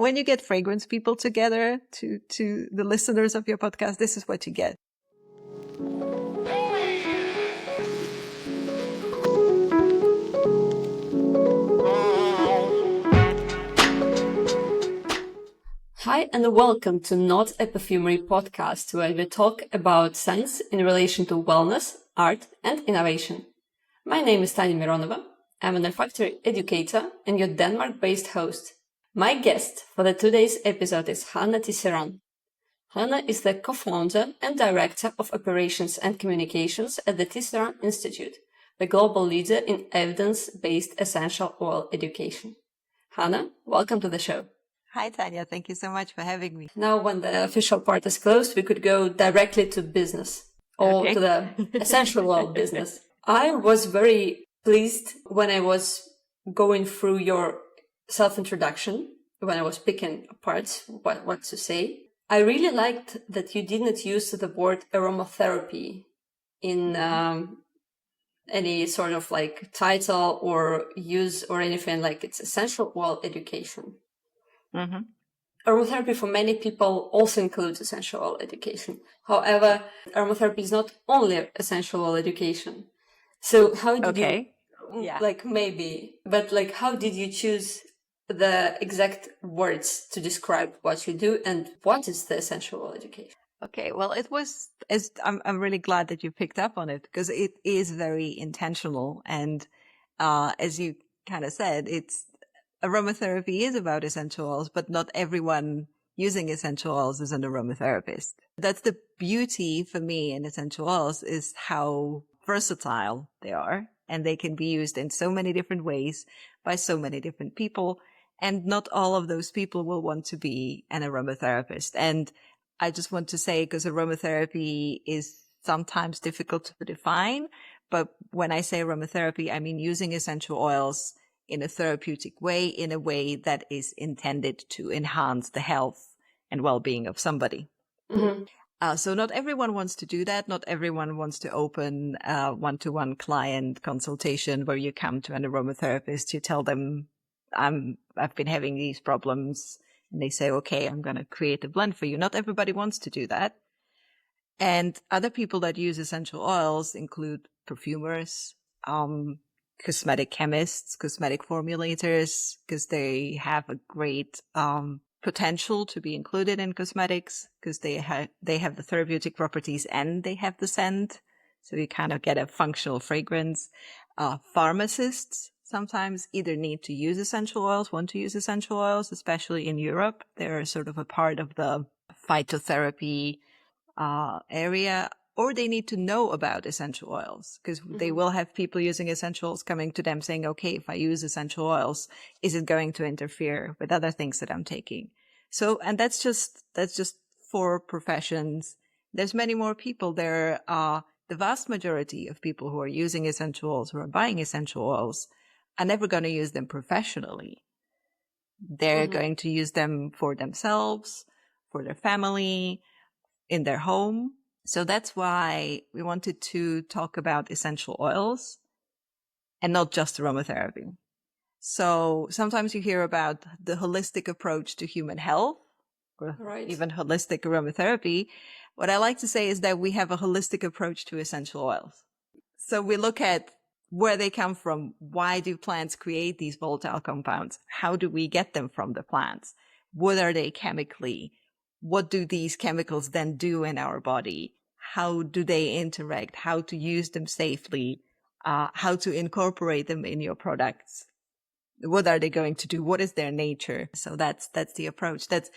when you get fragrance people together to the listeners of your podcast, this is what you get. Hi and welcome to Not a Perfumery podcast, where we talk about science in relation to wellness, art and innovation. My name is Tanya Mironova. I'm an olfactory educator and your Denmark-based host. My guest for the today's episode is Hana Tisserand. Hana is the co-founder and director of operations and communications at the Tisserand Institute, the global leader in evidence-based essential oil education. Hana, welcome to the show. Hi, Tanya. Thank you so much for having me. Now, when the official part is closed, we could go directly to business or to the essential oil business. I was very pleased when I was going through your self-introduction, when I was picking apart what to say. I really liked that you didn't use the word aromatherapy in any sort of like title or use or anything. Like it's essential oil education. Mm-hmm. Aromatherapy for many people also includes essential oil education. However, aromatherapy is not only essential oil education. So how did you, how did you choose the exact words to describe what you do and what is the essential oil education? Okay, well, I'm really glad that you picked up on it because it is very intentional. And as you kind of said, aromatherapy is about essential oils, but not everyone using essential oils is an aromatherapist. That's the beauty for me in essential oils, is how versatile they are. And they can be used in so many different ways by so many different people. And not all of those people will want to be an aromatherapist. And I just want to say, because aromatherapy is sometimes difficult to define, but when I say aromatherapy, I mean using essential oils in a therapeutic way, in a way that is intended to enhance the health and well-being of somebody. Mm-hmm. So not everyone wants to do that. Not everyone wants to open a one-to-one client consultation where you come to an aromatherapist, you tell them, I've been having these problems, and they say, okay, I'm going to create a blend for you. Not everybody wants to do that. And other people that use essential oils include perfumers, cosmetic chemists, cosmetic formulators, because they have a great potential to be included in cosmetics because they have the therapeutic properties and they have the scent. So you kind of get a functional fragrance. Pharmacists sometimes either need to use essential oils, want to use essential oils, especially in Europe. They're sort of a part of the phytotherapy area, or they need to know about essential oils because they will have people using essential oils coming to them saying, okay, if I use essential oils, is it going to interfere with other things that I'm taking? So, and that's just for professions. There's many more people. There are the vast majority of people who are using essential oils, who are buying essential oils, are never going to use them professionally. They're going to use them for themselves, for their family, in their home. So that's why we wanted to talk about essential oils and not just aromatherapy. So sometimes you hear about the holistic approach to human health, or even holistic aromatherapy. What I like to say is that we have a holistic approach to essential oils. So we look at where they come from. Why do plants create these volatile compounds? How do we get them from the plants? What are they chemically? What do these chemicals then do in our body? How do they interact? How to use them safely? How to incorporate them in your products? What are they going to do? What is their nature? So that's the approach. That's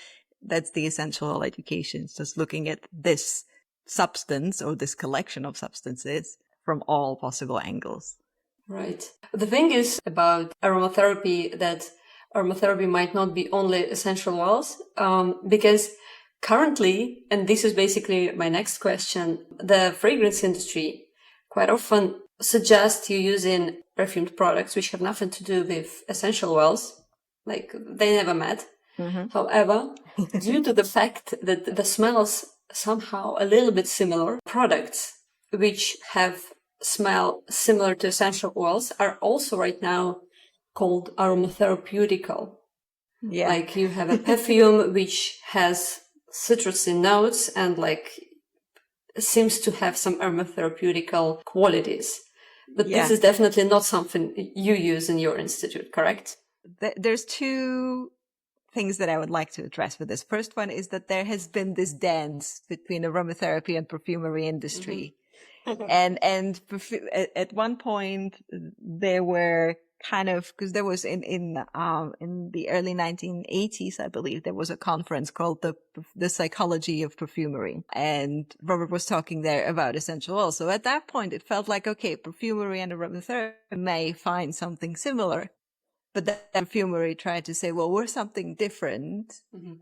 the essential oil education. It's just looking at this substance or this collection of substances from all possible angles. Right. The thing is about aromatherapy that aromatherapy might not be only essential oils, because currently, and this is basically my next question, the fragrance industry quite often suggests you using perfumed products which have nothing to do with essential oils, like they never met. However, due to the fact that the smells somehow a little bit similar, products which have smell similar to essential oils are also right now called aromatherapeutical. Yeah. Like you have a perfume which has citrusy notes and like seems to have some aromatherapeutical qualities. But this is definitely not something you use in your institute, correct? There's two things that I would like to address with this. First one is that there has been this dance between aromatherapy and perfumery industry. And at one point there were kind of, because there was in the early 1980s, I believe, there was a conference called the Psychology of Perfumery, and Robert was talking there about essential oils. So at that point, it felt like, okay, perfumery and aromatherapy may find something similar. But then perfumery tried to say, well, we're something different.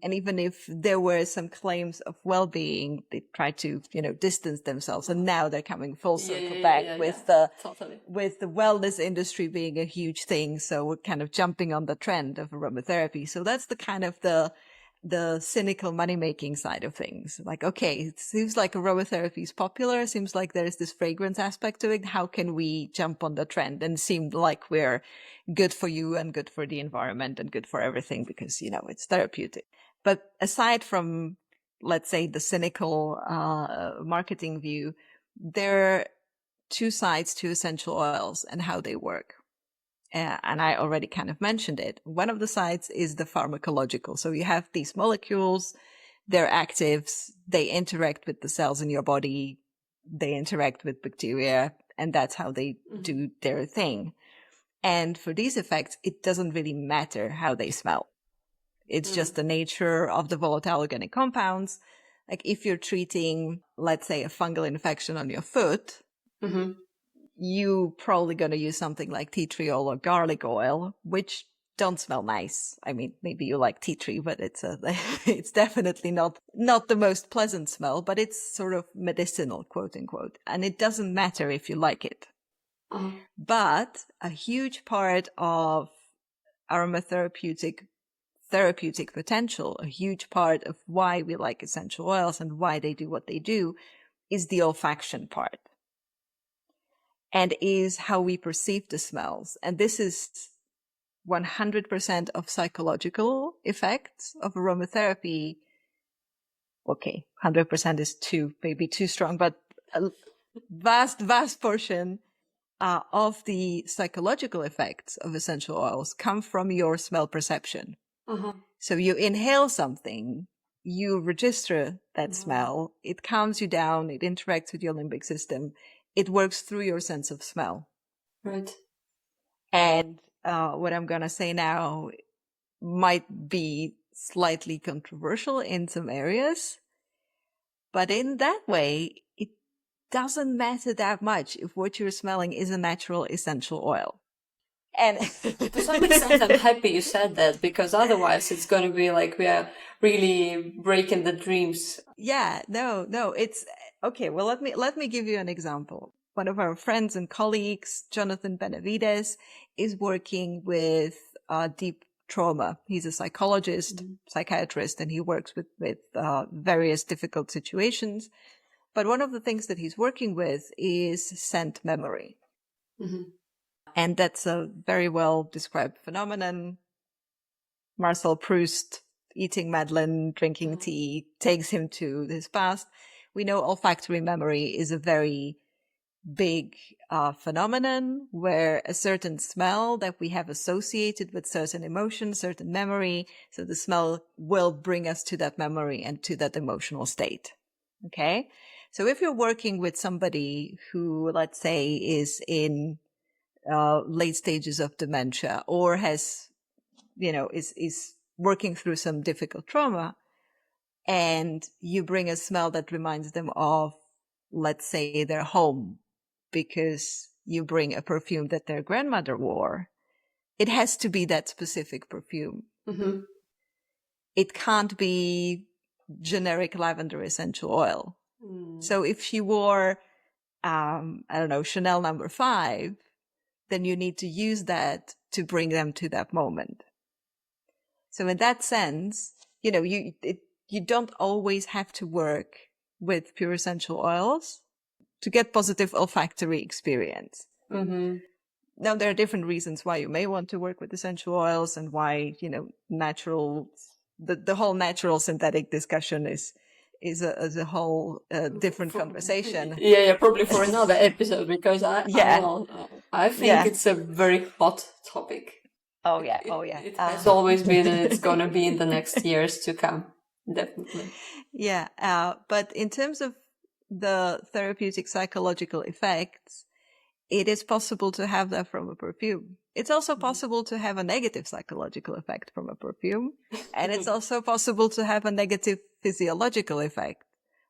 And even if there were some claims of well-being, they tried to, distance themselves. And now they're coming full circle back with the wellness industry being a huge thing. So we're kind of jumping on the trend of aromatherapy. So that's the kind of the cynical money-making side of things. Like, okay, it seems like aromatherapy is popular. It seems like there's this fragrance aspect to it. How can we jump on the trend and seem like we're good for you and good for the environment and good for everything because, it's therapeutic. But aside from, let's say, the cynical marketing view, there are two sides to essential oils and how they work. And I already kind of mentioned it. One of the sides is the pharmacological. So you have these molecules, they're actives, they interact with the cells in your body, they interact with bacteria, and that's how they do their thing. And for these effects, it doesn't really matter how they smell. It's just the nature of the volatile organic compounds. Like if you're treating, let's say, a fungal infection on your foot, you probably going to use something like tea tree oil or garlic oil, which don't smell nice. I mean, maybe you like tea tree, but it's definitely not the most pleasant smell, but it's sort of medicinal, quote unquote. And it doesn't matter if you like it. But a huge part of aromatherapeutic potential, a huge part of why we like essential oils and why they do what they do is the olfaction part. And is how we perceive the smells. And this is 100% of psychological effects of aromatherapy. Okay, 100% is maybe too strong, but a vast portion of the psychological effects of essential oils come from your smell perception. So you inhale something, you register that smell, it calms you down, it interacts with your limbic system. It works through your sense of smell. Right. And what I'm going to say now might be slightly controversial in some areas. But in that way, it doesn't matter that much if what you're smelling is a natural essential oil. And to some extent, I'm happy you said that, because otherwise it's going to be like we are really breaking the dreams. Yeah, no, it's okay. Well, let me give you an example. One of our friends and colleagues, Jonathan Benavides, is working with deep trauma. He's a psychologist, psychiatrist, and he works with various difficult situations. But one of the things that he's working with is scent memory. And that's a very well described phenomenon. Marcel Proust, eating Madeleine, drinking tea, takes him to his past. We know olfactory memory is a very big phenomenon where a certain smell that we have associated with certain emotion, certain memory, so the smell will bring us to that memory and to that emotional state. Okay? So if you're working with somebody who, let's say, is in late stages of dementia or has, is working through some difficult trauma, and you bring a smell that reminds them of, let's say, their home, because you bring a perfume that their grandmother wore, it has to be that specific perfume. It can't be generic lavender essential oil. So if she wore, I don't know, Chanel number 5, then you need to use that to bring them to that moment. So in that sense, you don't always have to work with pure essential oils to get positive olfactory experience. Now, there are different reasons why you may want to work with essential oils and why, the whole natural synthetic discussion is a whole different conversation. Yeah, probably for another episode, because I think it's a very hot topic. Oh yeah. It has always been, and it's going to be in the next years to come. Definitely. Yeah. But in terms of the therapeutic psychological effects, it is possible to have that from a perfume. It's also possible to have a negative psychological effect from a perfume. And it's also possible to have a negative physiological effect.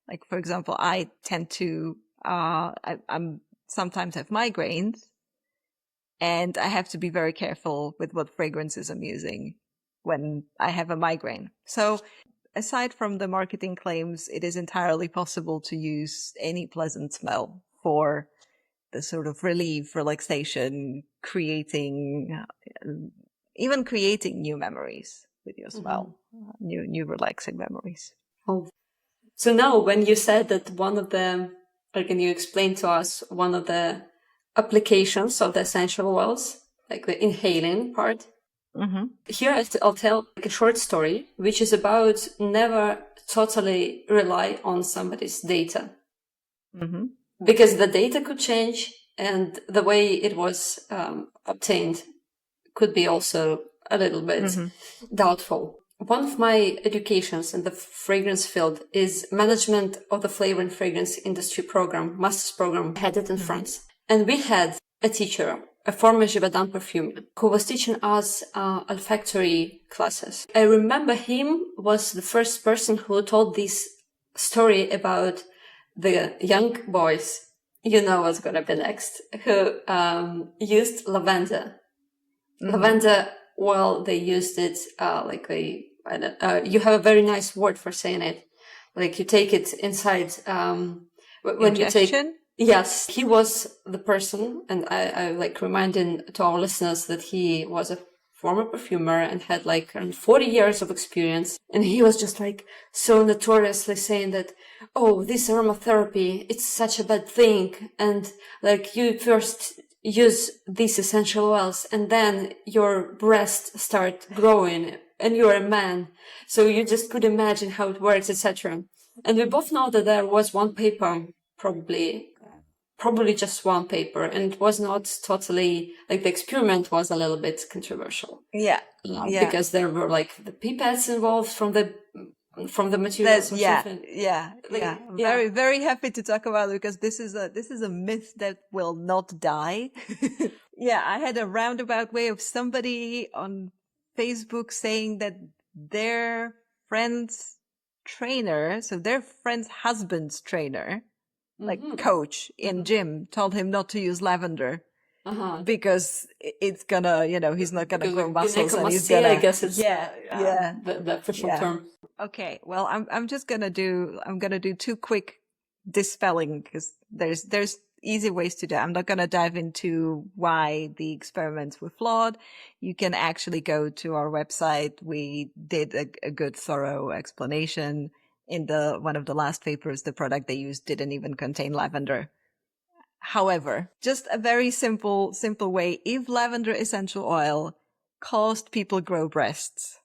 Like, for example, I tend to, I'm sometimes have migraines, and I have to be very careful with what fragrances I'm using when I have a migraine. So aside from the marketing claims, it is entirely possible to use any pleasant smell for the sort of relief, relaxation, even creating new memories with your smell, new relaxing memories. Oh. So now when you said that can you explain to us one of the applications of the essential oils, like the inhaling part? Mm-hmm. Here I'll tell a short story, which is about never totally rely on somebody's data. Mm-hmm. Because the data could change and the way it was obtained could be also a little bit doubtful. One of my educations in the fragrance field is management of the flavor and fragrance industry program, master's program, headed in France. And we had a teacher, a former Givaudan perfumer, who was teaching us olfactory classes. I remember him was the first person who told this story about the young boys, you know what's going to be next, who used lavender. Lavender, well, they used it you have a very nice word for saying it. Like you take it inside when Ingestion? you take. Yes, he was the person, and I reminding to our listeners that he was a former perfumer and had around 40 years of experience. And he was just so notoriously saying that, oh, this aromatherapy, it's such a bad thing. And you first use these essential oils and then your breasts start growing and you're a man. So you just could imagine how it works, etc. And we both know that there was one paper, probably just one paper, and it was not totally the experiment was a little bit controversial. Yeah. Because there were the pipettes involved from the materials. I'm very, very happy to talk about it because this is a myth that will not die. Yeah, I had a roundabout way of somebody on Facebook saying that their friend's trainer, so their friend's husband's trainer, coach in gym, told him not to use lavender because it's gonna, he's not gonna grow muscles and he's gonna. I guess it's the official term. Okay, well, I'm gonna do two quick dispelling because there's easy ways to do it. I'm not gonna dive into why the experiments were flawed. You can actually go to our website. We did a good thorough explanation. In one of the last papers, the product they used didn't even contain lavender. However, just a very simple way, if lavender essential oil caused people grow breasts,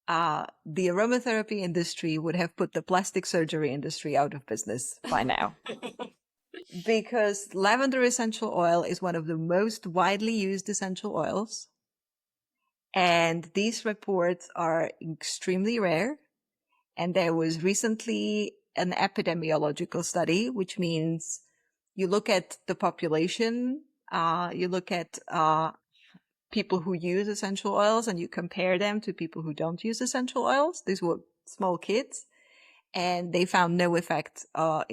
the aromatherapy industry would have put the plastic surgery industry out of business by now. Because lavender essential oil is one of the most widely used essential oils. And these reports are extremely rare. And there was recently an epidemiological study, which means you look at the population, you look at people who use essential oils and you compare them to people who don't use essential oils. These were small kids, and they found no effect of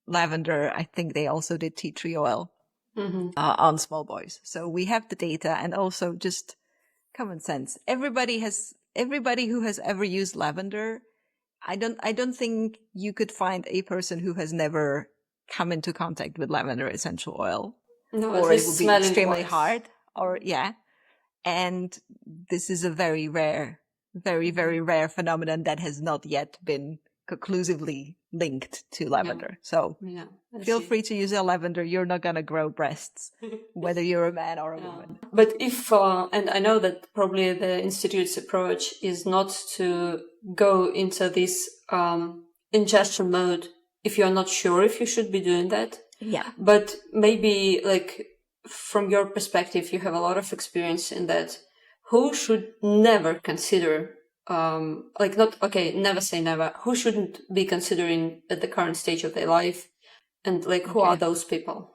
lavender. I think they also did tea tree oil on small boys. So we have the data, and also just common sense. Everybody who has ever used lavender, I don't think you could find a person who has never come into contact with lavender essential oil. No, or it would be extremely hard. And this is a very rare, very, very rare phenomenon that has not yet been conclusively linked to lavender. So feel free to use a lavender. You're not going to grow breasts, whether you're a man or a woman. But if, and I know that probably the Institute's approach is not to go into this ingestion mode if you're not sure if you should be doing that. Yeah. But maybe, like, from your perspective, you have a lot of experience in that. Who should never consider, never say never. Who shouldn't be considering at the current stage of their life? And, like, who are those people?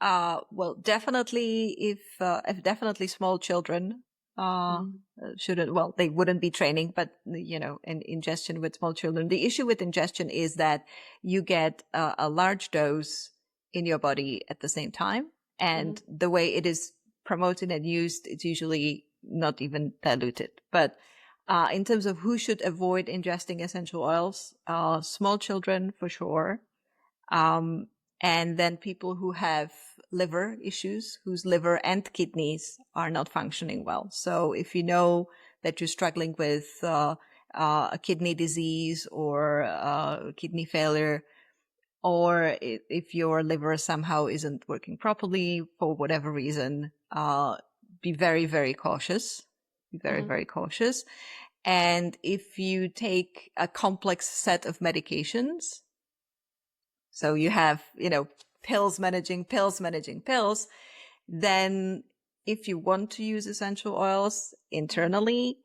Well, definitely if definitely small children shouldn't, well, they wouldn't be training, but, in ingestion with small children. The issue with ingestion is that you get a large dose in your body at the same time. And the way it is promoted and used, it's usually not even diluted. But in terms of who should avoid ingesting essential oils, small children for sure. And then people who have liver issues, whose liver and kidneys are not functioning well. So if you know that you're struggling with a kidney disease or kidney failure, or if your liver somehow isn't working properly for whatever reason, be very, very cautious. Be very, very cautious. And if you take a complex set of medications, so you have, pills managing pills, then if you want to use essential oils internally,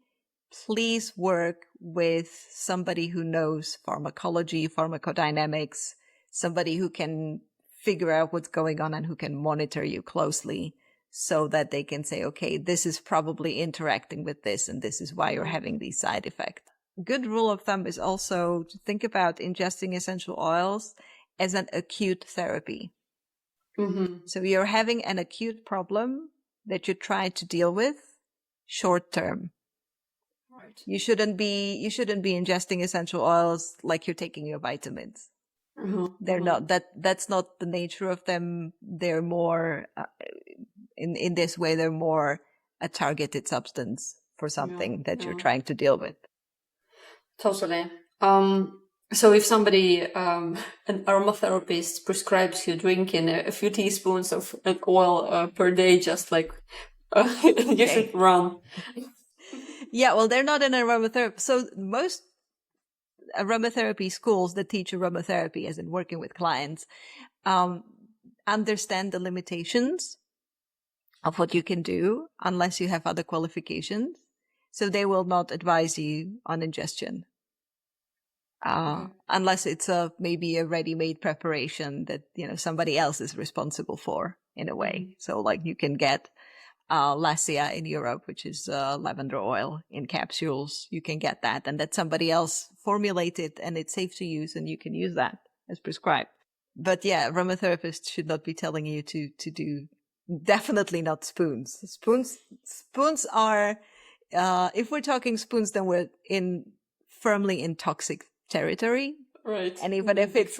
please work with somebody who knows pharmacology, pharmacodynamics, somebody who can figure out what's going on and who can monitor you closely so that they can say, okay, this is probably interacting with this and this is why you're having these side effects. Good rule of thumb is also to think about ingesting essential oils as an acute therapy. So you're having an acute problem that you try to deal with short term. Right. You shouldn't be ingesting essential oils like you're taking your vitamins. They're not, that's not the nature of them. They're more, in this way, they're more a targeted substance for something that you're trying to deal with. Totally. So if somebody, an aromatherapist prescribes you drinking a few teaspoons of oil per day, just like you should run. Yeah, well, they're not an aromatherapist. So most aromatherapy schools that teach aromatherapy, as in working with clients, understand the limitations of what you can do unless you have other qualifications. So they will not advise you on ingestion. Unless it's maybe a ready-made preparation that, somebody else is responsible for in a way. So like you can get Lassia in Europe, which is lavender oil in capsules. You can get that, and that somebody else formulated and it's safe to use and you can use that as prescribed. But yeah, aromatherapists should not be telling you to do, definitely not spoons. Spoons are, if we're talking spoons, then we're firmly in toxic territory. Right. And even if it's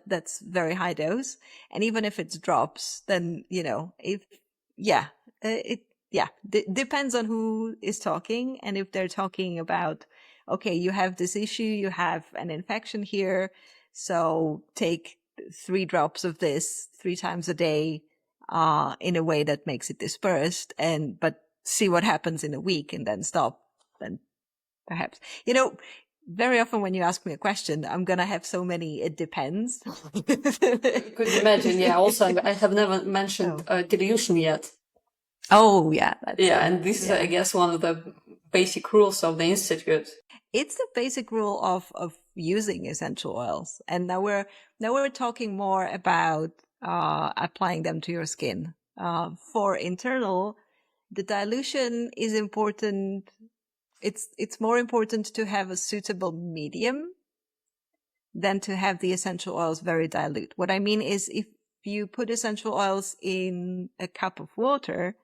that's very high dose. And even if it's drops, then, depends on who is talking. And if they're talking about, okay, you have this issue, you have an infection here, so take 3 drops of this 3 times a day, in a way that makes it dispersed, but see what happens in a week and then stop, then perhaps. Very often when you ask me a question, I'm going to have so many, it depends. Could you imagine? Yeah. Also, I have never mentioned dilution yet. Oh, yeah. And this is, I guess, one of the basic rules of the Institute. It's the basic rule of using essential oils. And now we're talking more about applying them to your skin. For internal, the dilution is important. It's more important to have a suitable medium than to have the essential oils very dilute. What I mean is if you put essential oils in a cup of water,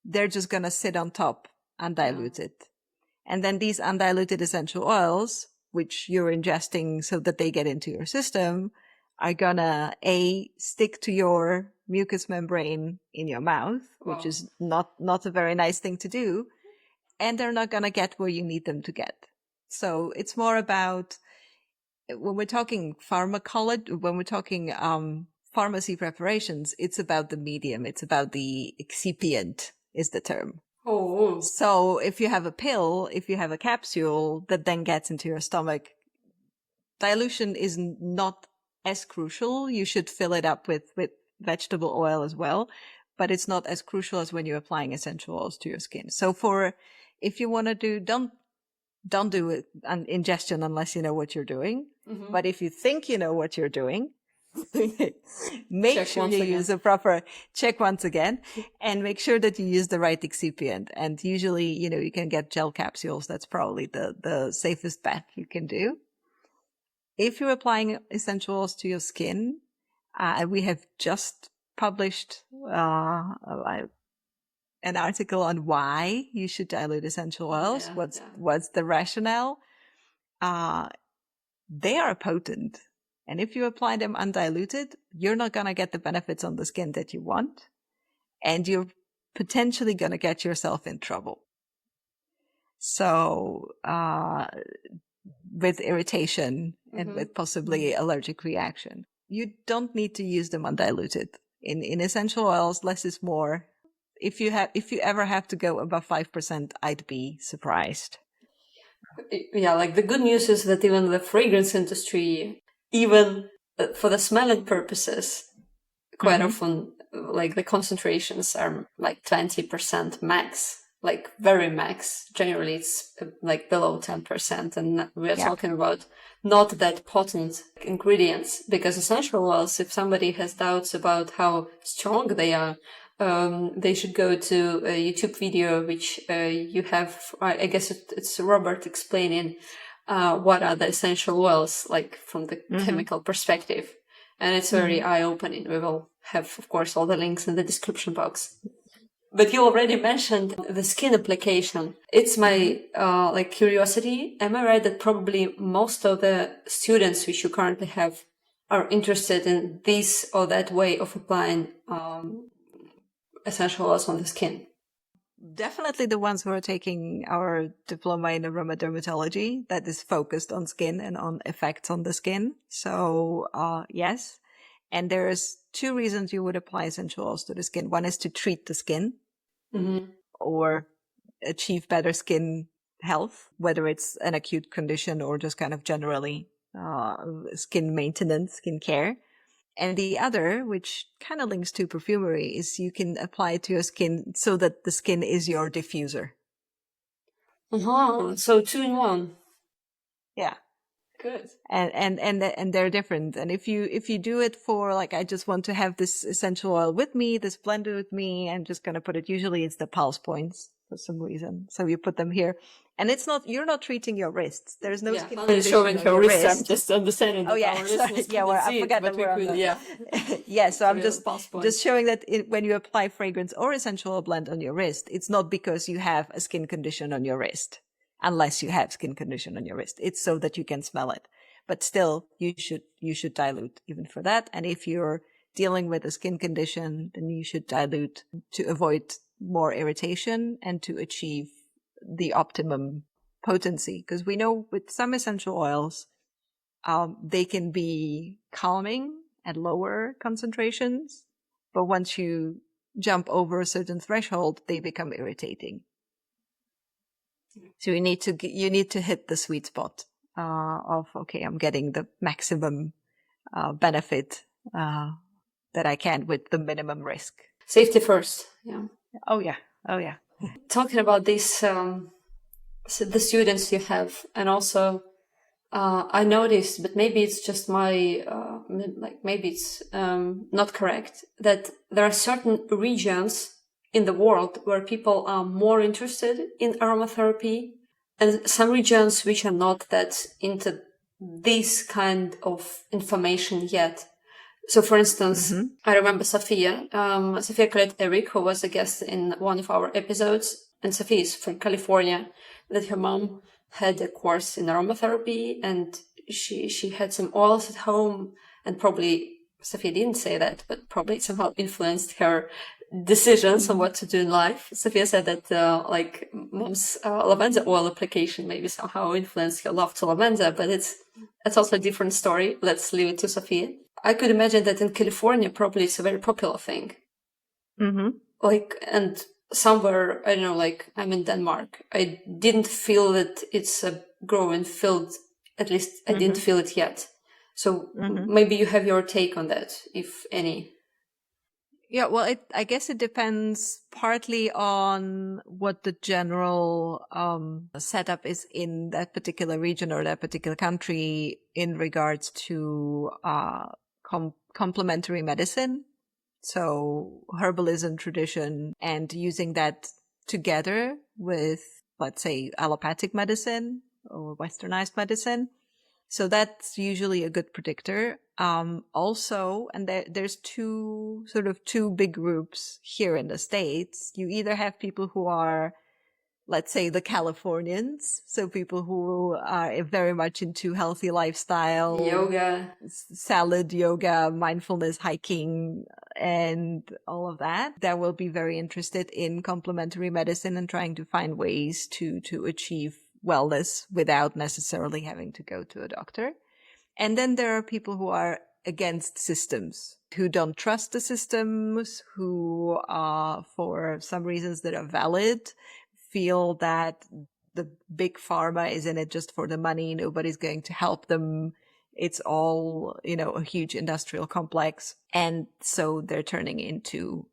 they're just going to sit on top undiluted. And then these undiluted essential oils, which you're ingesting so that they get into your system, are going to stick to your mucous membrane in your mouth, which is not a very nice thing to do. And they're not going to get where you need them to get. So it's more about, when we're talking pharmacology, when we're talking pharmacy preparations, it's about the medium. It's about the excipient is the term. Oh. So if you have a pill, if you have a capsule that then gets into your stomach, dilution is not as crucial. You should fill it up with vegetable oil as well, but it's not as crucial as when you're applying essential oils to your skin. So if you want to do, don't do it an ingestion unless you know what you're doing. Mm-hmm. But if you think you know what you're doing, make sure you use a proper check once again, and make sure that you use the right excipient. And usually, you can get gel capsules. That's probably the safest bet you can do. If you're applying essential oils to your skin, we have just published an article on why you should dilute essential oils. What's the rationale? They are potent. And if you apply them undiluted, you're not going to get the benefits on the skin that you want. And you're potentially going to get yourself in trouble. So, with irritation and with possibly allergic reaction, you don't need to use them undiluted. In essential oils, less is more. If you ever have to go above 5%, I'd be surprised. Yeah, like the good news is that even the fragrance industry, even for the smelling purposes, quite often, like the concentrations are like 20% max, like very max. Generally, it's like below 10%. And we're talking about not that potent ingredients, because essential oils, if somebody has doubts about how strong they are, they should go to a YouTube video, which you have, I guess it's Robert explaining what are the essential oils, like from the chemical perspective. And it's very eye-opening. We will have, of course, all the links in the description box. But you already mentioned the skin application. It's my curiosity. Am I right that probably most of the students which you currently have are interested in this or that way of applying essential oils on the skin? Definitely the ones who are taking our diploma in aromadermatology that is focused on skin and on effects on the skin. So, yes. And there's two reasons you would apply essential oils to the skin. One is to treat the skin or achieve better skin health, whether it's an acute condition or just kind of generally skin maintenance, skin care. And the other, which kind of links to perfumery, is you can apply it to your skin so that the skin is your diffuser. So 2 in 1. Yeah. Good. And they're different. And if you do it for, like, I just want to have this essential oil with me, this blender with me, I'm just going to put it, usually it's the pulse points for some reason. So you put them here. And you're not treating your wrists. There's no skin condition showing on your your wrist. wrist. I'm just understanding. Oh yeah, I forgot that we're on the... Yeah, so I'm just showing that when you apply fragrance or essential oil blend on your wrist, it's not because you have a skin condition on your wrist, unless you have skin condition on your wrist. It's so that you can smell it. But still, you should dilute even for that. And if you're dealing with a skin condition, then you should dilute to avoid more irritation and to achieve the optimum potency. Because we know with some essential oils, they can be calming at lower concentrations, but once you jump over a certain threshold, they become irritating. So you need to hit the sweet spot of, okay, I'm getting the maximum benefit that I can with the minimum risk. Safety first. Yeah. Oh yeah. Talking about this, the students you have, and also I noticed, but maybe it's just my maybe it's not correct, that there are certain regions in the world where people are more interested in aromatherapy, and some regions which are not that into this kind of information yet. So, for instance, I remember Sophia Colette-Eric, who was a guest in one of our episodes, and Sophia is from California, that her mom had a course in aromatherapy, and she had some oils at home, and probably, Sophia didn't say that, but probably somehow influenced her decisions on what to do in life. Sophia said that like mom's lavender oil application maybe somehow influenced her love to lavender, but it's also a different story. Let's leave it to Sophia. I could imagine that in California probably it's a very popular thing. Mm-hmm. Like, and somewhere, I don't know, like I'm in Denmark, I didn't feel that it's a growing field. At least I didn't feel it yet. So maybe you have your take on that, if any. Yeah, well, I guess it depends partly on what the general setup is in that particular region or that particular country in regards to complementary medicine. So herbalism tradition and using that together with, let's say, allopathic medicine or westernized medicine. So that's usually a good predictor. Also, and there's two big groups here in the States. You either have people who are, let's say, the Californians, so people who are very much into healthy lifestyle, yoga, salad, yoga, mindfulness, hiking, and all of that. That will be very interested in complementary medicine and trying to find ways to achieve wellness without necessarily having to go to a doctor. And then there are people who are against systems, who don't trust the systems, who, for some reasons that are valid, feel that the big pharma is in it just for the money. Nobody's going to help them. It's all, a huge industrial complex. And so they're turning to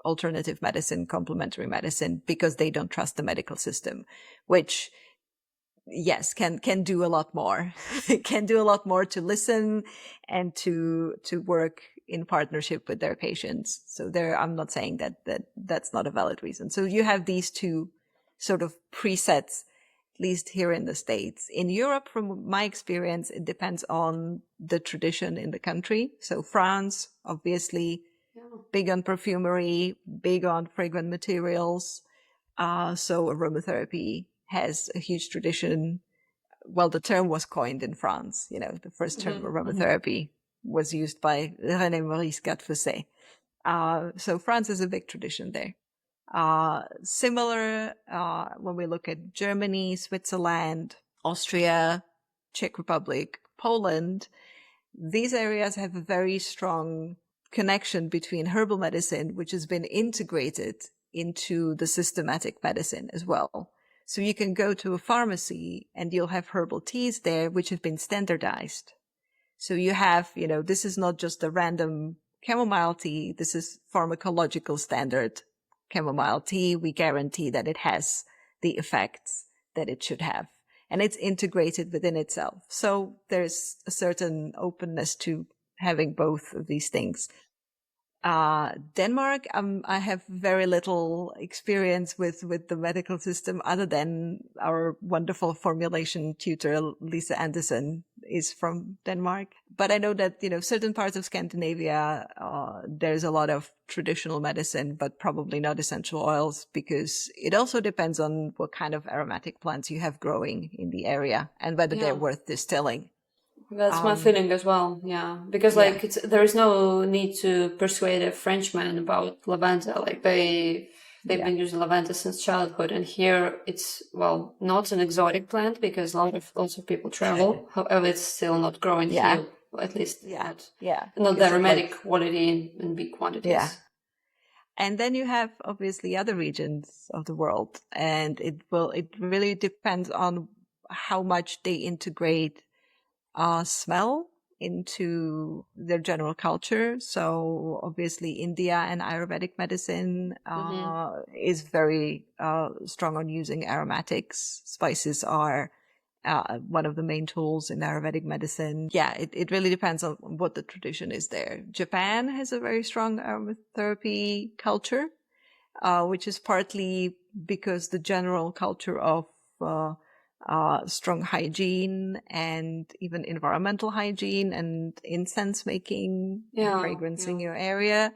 alternative medicine, complementary medicine, because they don't trust the medical system, which, yes, can do a lot more. It can do a lot more to listen and to work in partnership with their patients. So I'm not saying that's not a valid reason. So you have these two sort of presets, at least here in the States. In Europe, from my experience, it depends on the tradition in the country. So France, obviously, big on perfumery, big on fragrant materials. So aromatherapy has a huge tradition. Well, the term was coined in France. The first term aromatherapy was used by René Maurice Gattefossé. So France is a big tradition there. Similar when we look at Germany, Switzerland, Austria, Czech Republic, Poland, these areas have a very strong connection between herbal medicine, which has been integrated into the systematic medicine as well. So you can go to a pharmacy and you'll have herbal teas there, which have been standardized. So you have, this is not just a random chamomile tea. This is pharmacological standard chamomile tea. We guarantee that it has the effects that it should have. And it's integrated within itself. So there's a certain openness to having both of these things. Denmark, I have very little experience with the medical system other than our wonderful formulation tutor, Lisa Anderson, is from Denmark. But I know that, certain parts of Scandinavia, there's a lot of traditional medicine, but probably not essential oils, because it also depends on what kind of aromatic plants you have growing in the area and whether they're worth distilling. That's my feeling as well, yeah. Because there is no need to persuade a Frenchman about lavender. Like they've been using lavender since childhood, and here it's not an exotic plant because lots of people travel. However, it's still not growing here, at least not the aromatic quality in big quantities. Yeah. And then you have obviously other regions of the world, and it really depends on how much they integrate smell into their general culture. So obviously India and Ayurvedic medicine is very strong on using aromatics. Spices are one of the main tools in Ayurvedic medicine. Yeah, it really depends on what the tradition is there. Japan has a very strong aromatherapy culture, which is partly because the general culture of strong hygiene and even environmental hygiene and incense making, fragrance in your area,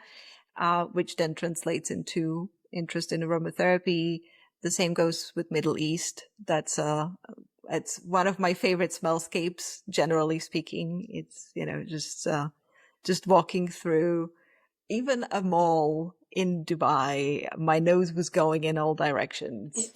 which then translates into interest in aromatherapy. The same goes with Middle East. It's one of my favorite smellscapes, generally speaking. It's, just just walking through even a mall in Dubai, my nose was going in all directions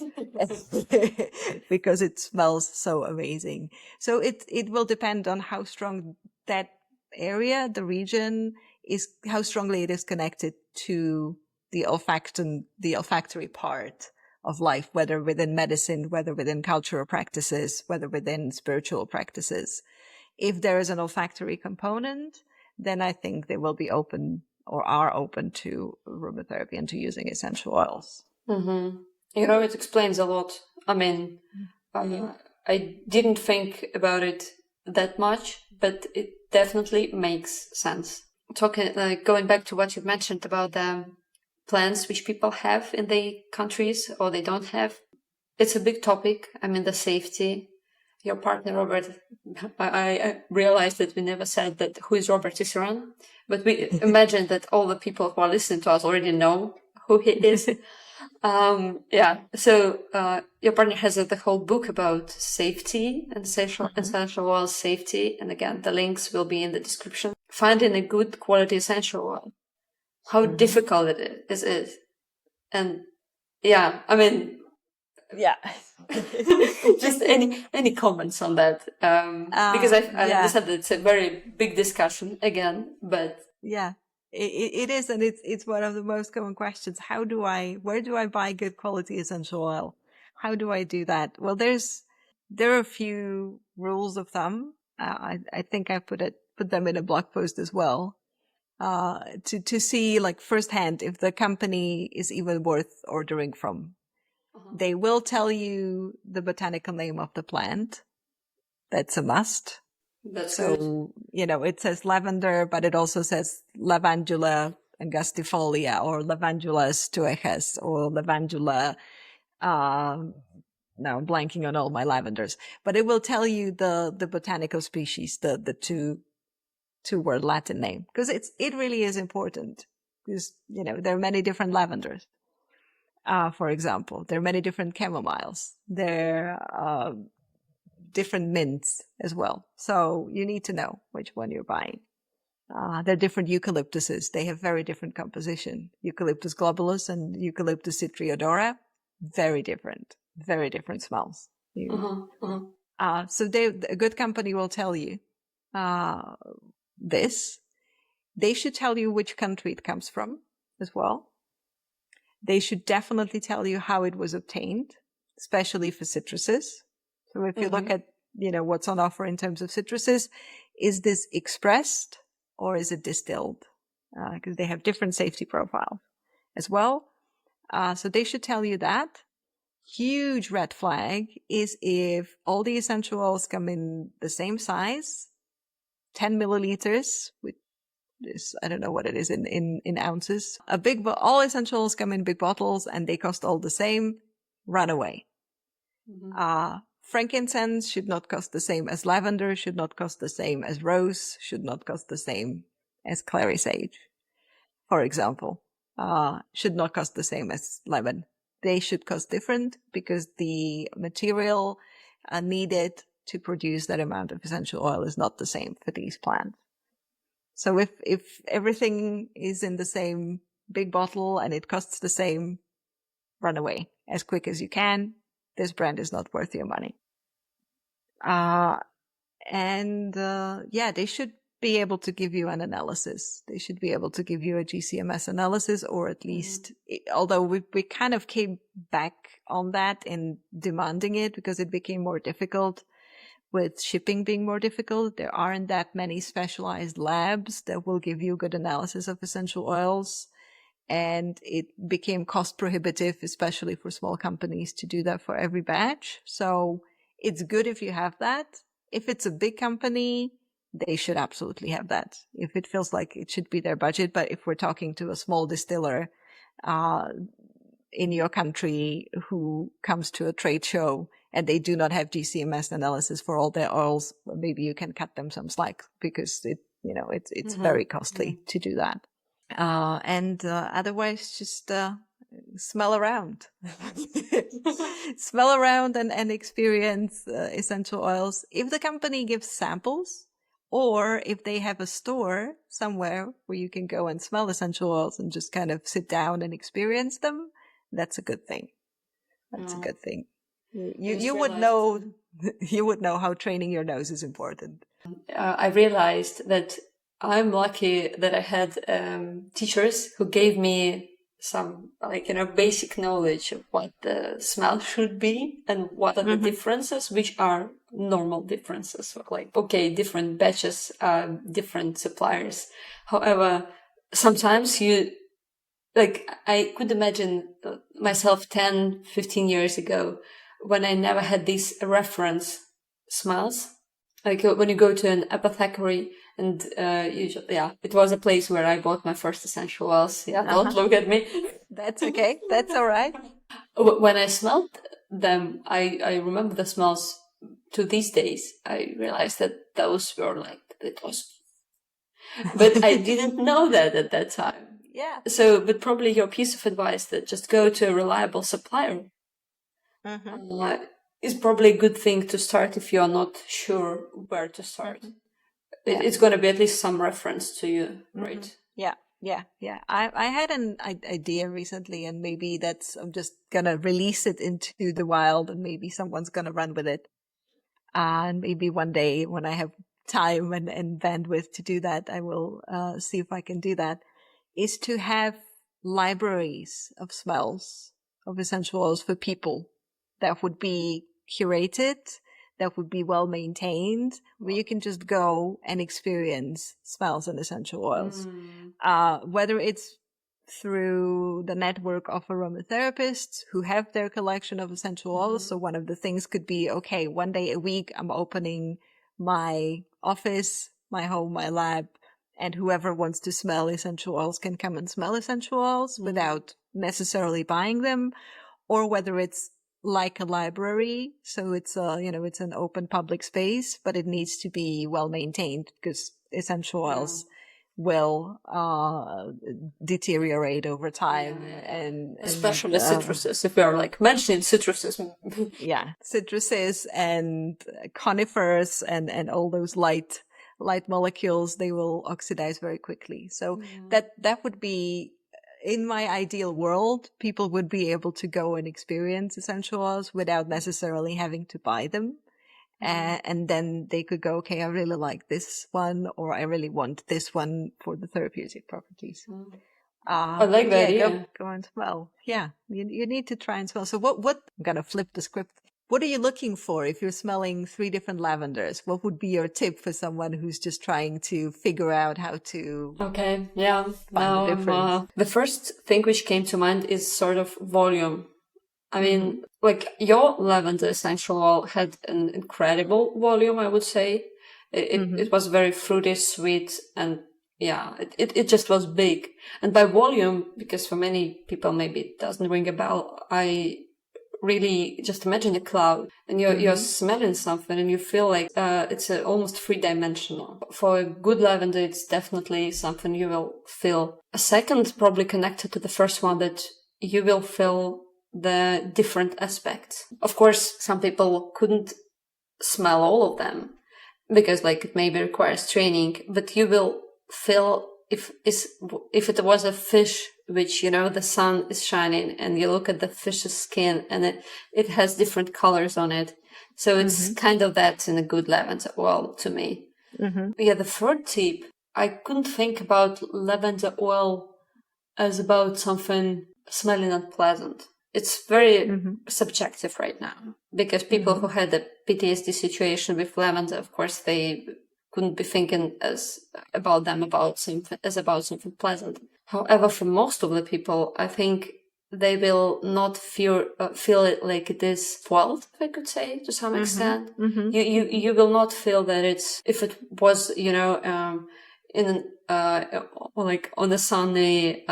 because it smells so amazing. So it will depend on how strong that area, the region is, how strongly it is connected to the olfactory part of life, whether within medicine, whether within cultural practices, whether within spiritual practices. If there is an olfactory component, then I think they will be open or are open to aromatherapy and to using essential oils. Mm-hmm. It explains a lot. I mean, I didn't think about it that much, but it definitely makes sense. Going back to what you mentioned about the plans which people have in their countries or they don't have, it's a big topic. I mean, the safety. Your partner, Robert, I realized that we never said that who is Robert Tisserand, but we imagine that all the people who are listening to us already know who he is. So your partner has the whole book about safety and essential oil safety. And again, the links will be in the description. Finding a good quality essential oil. How difficult it is. And yeah, I mean, yeah. Just any comments on that? Because I understand that it's a very big discussion again, but yeah, it is, and it's one of the most common questions. Where do I buy good quality essential oil? How do I do that? Well, there are a few rules of thumb. I think I put them in a blog post as well. To see like firsthand if the company is even worth ordering from. They will tell you the botanical name of the plant. That's a must. That's so good. It says lavender, but it also says Lavandula angustifolia or Lavandula stoiches or Lavandula. Now I'm blanking on all my lavenders, but it will tell you the botanical species, the two-word Latin name, because it really is important because there are many different lavenders. For example, there are many different chamomiles. There are different mints as well. So you need to know which one you're buying. There are different eucalyptuses. They have very different composition. Eucalyptus globulus and Eucalyptus citriodora, very different smells. So a good company will tell you this. They should tell you which country it comes from as well. They should definitely tell you how it was obtained, especially for citruses. So if you look at, what's on offer in terms of citruses, is this expressed or is it distilled? Because they have different safety profiles as well. So they should tell you that. Huge red flag is if all the essential oils come in the same size, 10 milliliters, with I don't know what it is in ounces. All essentials come in big bottles and they cost all the same. Run away. Frankincense should not cost the same as lavender, should not cost the same as rose, should not cost the same as clary sage, for example. Should not cost the same as lemon. They should cost different because the material needed to produce that amount of essential oil is not the same for these plants. So if everything is in the same big bottle and it costs the same, run away as quick as you can. This brand is not worth your money. They should be able to give you an analysis. They should be able to give you a GCMS analysis, or at least, although we kind of came back on that in demanding it because it became more difficult. With shipping being more difficult, there aren't that many specialized labs that will give you good analysis of essential oils. And it became cost prohibitive, especially for small companies, to do that for every batch. So it's good if you have that. If it's a big company, they should absolutely have that. If it feels like it should be their budget. But if we're talking to a small distiller in your country who comes to a trade show and they do not have GCMS analysis for all their oils, maybe you can cut them some slack because it's very costly to do that. Otherwise just smell around. Smell around and experience essential oils. If the company gives samples Or if they have a store somewhere where you can go and smell essential oils and just kind of sit down and experience them, that's a good thing. That's a good thing. You would know you would know how training your nose is important. I realized that I'm lucky that I had teachers who gave me some, basic knowledge of what the smell should be and what are the differences, which are normal differences. So different batches, different suppliers. However, sometimes I could imagine myself 10, 15 years ago when I never had these reference smells. Like when you go to an apothecary and it was a place where I bought my first essential oils. Yeah, don't look at me. That's okay. That's all right. When I smelled them, I remember the smells to these days. I realized that those were but I didn't know that at that time. Yeah. So, but probably your piece of advice that just go to a reliable supplier is probably a good thing to start if you're not sure where to start. It's going to be at least some reference to you, right? Yeah. I had an idea recently, and maybe I'm just going to release it into the wild, and maybe someone's going to run with it. And maybe one day when I have time and bandwidth to do that, I will see if I can do that, is to have libraries of smells, of essential oils for people that would be curated, that would be well maintained, where you can just go and experience smells and essential oils. Whether it's through the network of aromatherapists who have their collection of essential oils. So one of the things could be, okay, one day a week, I'm opening my office, my home, my lab, and whoever wants to smell essential oils can come and smell essential oils without necessarily buying them. Or whether it's like a library. So it's it's an open public space, but it needs to be well maintained because essential oils will deteriorate over time, and especially citruses. If we are mentioning citruses, citruses and conifers and all those light molecules, they will oxidize very quickly. So that would be, in my ideal world, people would be able to go and experience essential oils without necessarily having to buy them. And then they could go, okay, I really like this one, or I really want this one for the therapeutic properties. I like that idea. Go and smell. Yeah, you need to try and smell. So what, I'm going to flip the script. What are you looking for if you're smelling 3 different lavenders? What would be your tip for someone who's just trying to figure out how to find the difference? The first thing which came to mind is sort of volume. I mean, your lavender essential oil had an incredible volume, I would say. It was very fruity, sweet, and it just was big. And by volume, because for many people maybe it doesn't ring a bell, I really just imagine a cloud and you're smelling something and you feel like it's almost 3-dimensional. For a good lavender, it's definitely something you will feel. A second, probably connected to the first one, that you will feel the different aspects. Of course, some people couldn't smell all of them because it maybe requires training, but you will feel if it was a fish, which, the sun is shining and you look at the fish's skin and it has different colors on it. So it's kind of that in a good lavender oil to me. The third tip, I couldn't think about lavender oil as about something smelling unpleasant. It's very subjective right now because people who had a PTSD situation with lavender, of course, they couldn't be thinking about something pleasant. However, for most of the people, I think they will not feel it like it is spoiled, if I could say, to some extent. You will not feel that if it was, on a sunny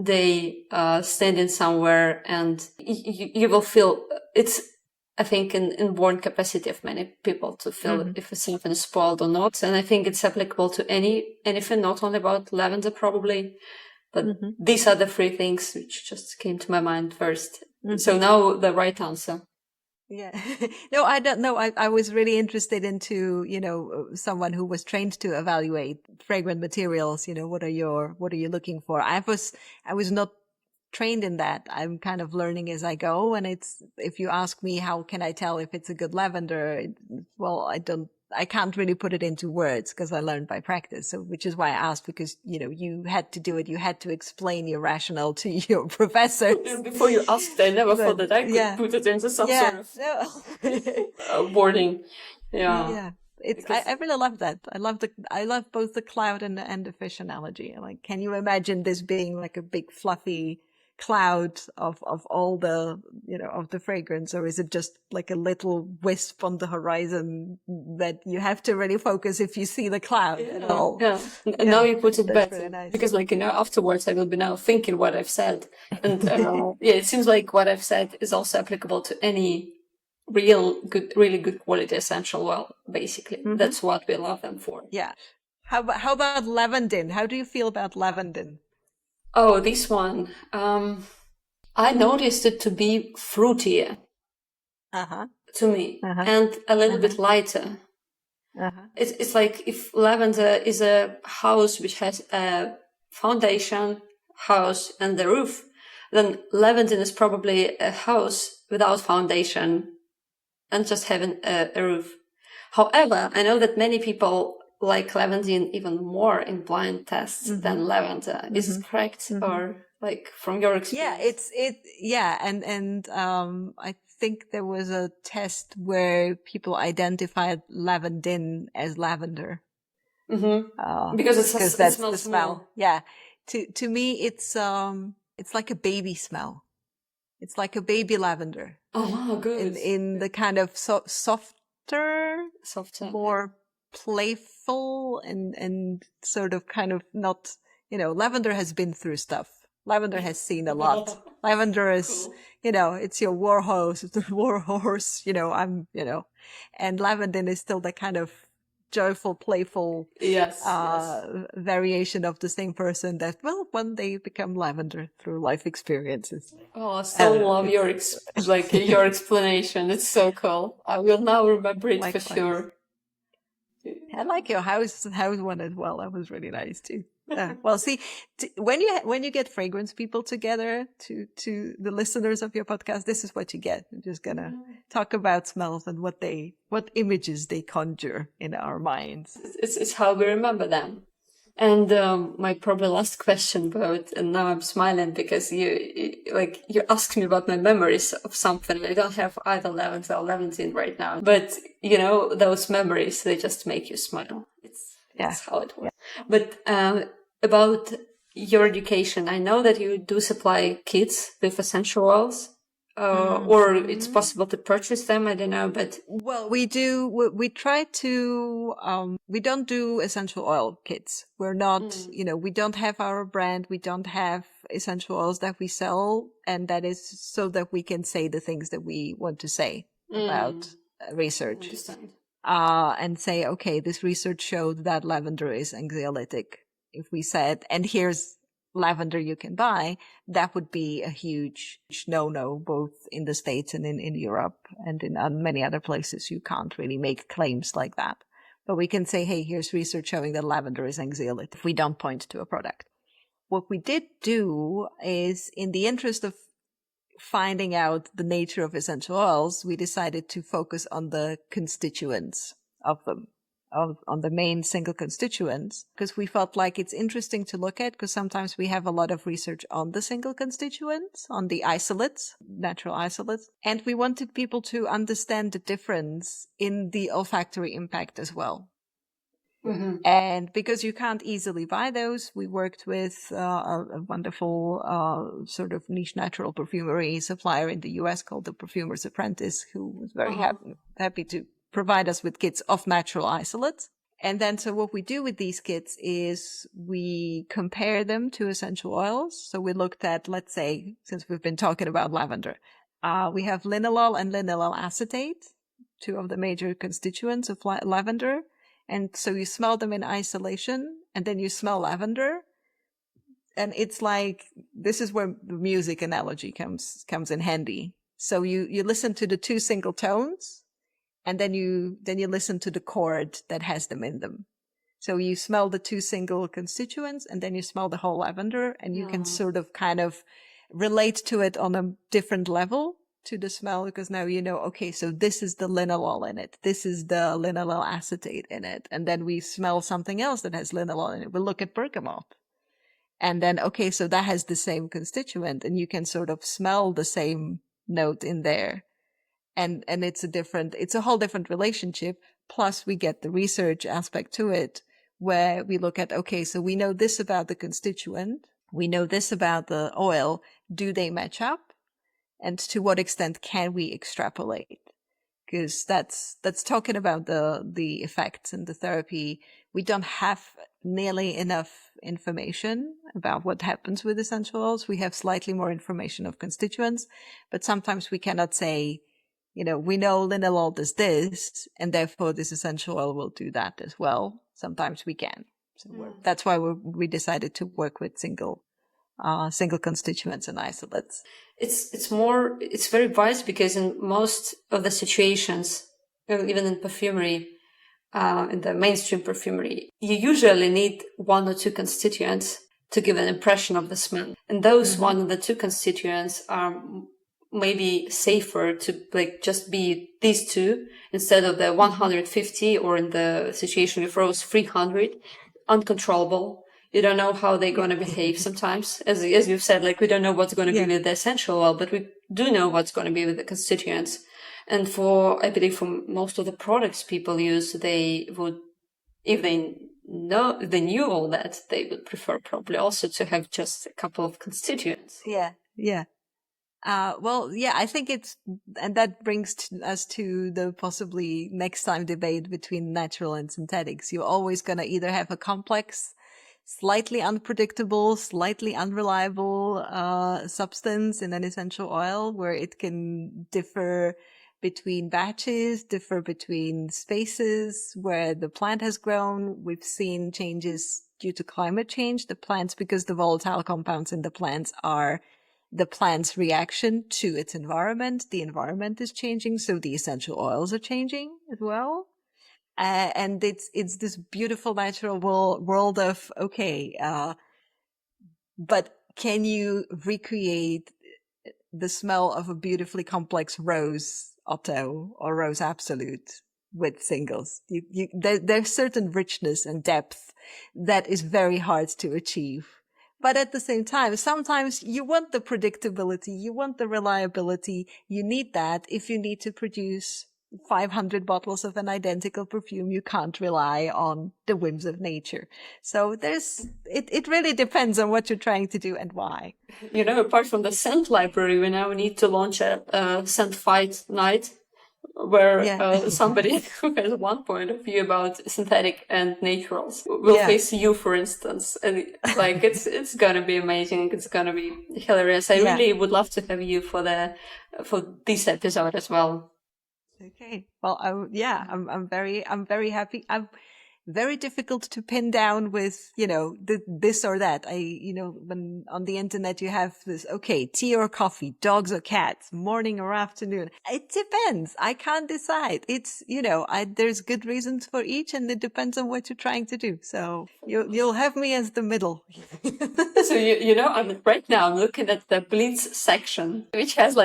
day, standing somewhere, and you will feel it's, I think, an inborn capacity of many people to feel if something is spoiled or not. And I think it's applicable to anything, not only about lavender probably, but these are the 3 things which just came to my mind first. So now the right answer. Yeah. No, I don't know. I was really interested into, someone who was trained to evaluate fragrant materials. What are you looking for? I was not trained in that. I'm kind of learning as I go. And if you ask me, how can I tell if it's a good lavender? Well, I can't really put it into words because I learned by practice. So, which is why I asked, because, you had to do it. You had to explain your rationale to your professors. Before you asked, I never thought that I could put it into some sort of wording. Yeah. Yeah. I really love that. I love both the cloud and the fish analogy. Like, can you imagine this being like a big fluffy cloud of all the, of the fragrance, or is it just like a little wisp on the horizon that you have to really focus if you see the cloud at all? Yeah. And now you put it better, nice. Because afterwards I will be now thinking what I've said. And it seems like what I've said is also applicable to any really good quality essential oil, basically. Mm-hmm. That's what we love them for. Yeah. How about lavandin? How do you feel about lavandin? Oh, this one. I noticed it to be fruitier to me and a little bit lighter. It's like if lavender is a house which has a foundation, house, and the roof, then lavandin is probably a house without foundation and just having a roof. However, I know that many people like lavandin even more in blind tests than lavender. Is it correct? Or like from your experience? Yeah, and I think there was a test where people identified lavandin as lavender. Because that's the smell. Yeah. To me, it's like a baby smell. It's like a baby lavender. Oh, good. In the kind of softer, more playful and sort of kind of not, lavender has been through stuff. Lavender has seen a lot. Lavender is, it's your war horse, and lavandin is still the kind of joyful, playful variation of the same person that one day become lavender through life experiences. Oh, I so love your explanation. It's so cool. I will now remember it for sure. I like your house one as well. That was really nice too. Well, see, when you get fragrance people together to the listeners of your podcast, this is what you get. We're just gonna talk about smells and what images they conjure in our minds. It's how we remember them. And my probably last question and now I'm smiling because you asked me about my memories of something. I don't have either lavender or lavandin right now, but those memories, they just make you smile. That's how it works. Yeah. But about your education, I know that you do supply kits with essential oils. Or it's possible to purchase them. I don't know, but we do. We try to. We don't do essential oil kits. We're not. We don't have our brand. We don't have essential oils that we sell, and that is so that we can say the things that we want to say about research. And say, okay, this research showed that lavender is anxiolytic. If we said, and here's lavender you can buy, that would be a huge no-no, both in the States and in Europe and in many other places. You can't really make claims like that. But we can say, hey, here's research showing that lavender is anxiolytic if we don't point to a product. What we did do is, in the interest of finding out the nature of essential oils, we decided to focus on the constituents of them. On the main single constituents, because we felt like it's interesting to look at, because sometimes we have a lot of research on the single constituents, on the isolates, natural isolates, and we wanted people to understand the difference in the olfactory impact as well. And because you can't easily buy those, we worked with a wonderful sort of niche natural perfumery supplier in the US called the Perfumer's Apprentice, who was very happy to provide us with kits of natural isolates. And then, so what we do with these kits is we compare them to essential oils. So we looked at, let's say, since we've been talking about lavender, we have linalool and linalool acetate, two of the major constituents of lavender. And so you smell them in isolation, and then you smell lavender. And it's like, this is where the music analogy comes in handy. So you listen to the two single tones, and then you listen to the chord that has them in them. So you smell the two single constituents, and then you smell the whole lavender, and you can sort of kind of relate to it on a different level to the smell, because now you know, okay, so this is the linalool in it. This is the linalool acetate in it. And then we smell something else that has linalool in it. We'll look at bergamot. And then, okay, so that has the same constituent, and you can sort of smell the same note in there. And it's a whole different relationship. Plus we get the research aspect to it, where we look at, okay, so we know this about the constituent. We know this about the oil. Do they match up? And to what extent can we extrapolate? Because that's talking about the effects and the therapy. We don't have nearly enough information about what happens with essential oils. We have slightly more information of constituents, but sometimes we cannot say, we know linalool does this, and therefore this essential oil will do that as well. Sometimes we can. So that's why we decided to work with single constituents and isolates. It's very wise, because in most of the situations, even in perfumery, in the mainstream perfumery, you usually need one or two constituents to give an impression of the smell. And those one or the two constituents are maybe safer to just be these two instead of the 150, or in the situation with rose 300, uncontrollable. You don't know how they're going to behave sometimes. As you've said, we don't know what's going to be with the essential oil, but we do know what's going to be with the constituents. And I believe for most of the products people use, they would, if they knew all that, they would prefer probably also to have just a couple of constituents. Yeah. I think and that brings us to the possibly next time debate between natural and synthetics. You're always going to either have a complex, slightly unpredictable, slightly unreliable substance in an essential oil, where it can differ between batches, differ between spaces where the plant has grown. We've seen changes due to climate change. The plants, because the volatile compounds in the plants are the plant's reaction to its environment. The environment is changing, so the essential oils are changing as well. And it's this beautiful natural world of, okay, but can you recreate the smell of a beautifully complex rose Otto or rose absolute with singles? There's certain richness and depth that is very hard to achieve. But at the same time, sometimes you want the predictability, you want the reliability, you need that. If you need to produce 500 bottles of an identical perfume, you can't rely on the whims of nature. So it really depends on what you're trying to do and why. Apart from the scent library, we now need to launch a scent fight night, where somebody who has one point of view about synthetic and naturals will face you, for instance. And it's going to be amazing. It's going to be hilarious. I really would love to have you for this episode as well. Okay. Well, I'm very happy. I'm very difficult to pin down with, this or that. When on the internet you have this, okay, tea or coffee, dogs or cats, morning or afternoon. It depends. I can't decide. It's, there's good reasons for each, and it depends on what you're trying to do. So you'll have me as the middle. So, right now I'm looking at the Blitz section, which has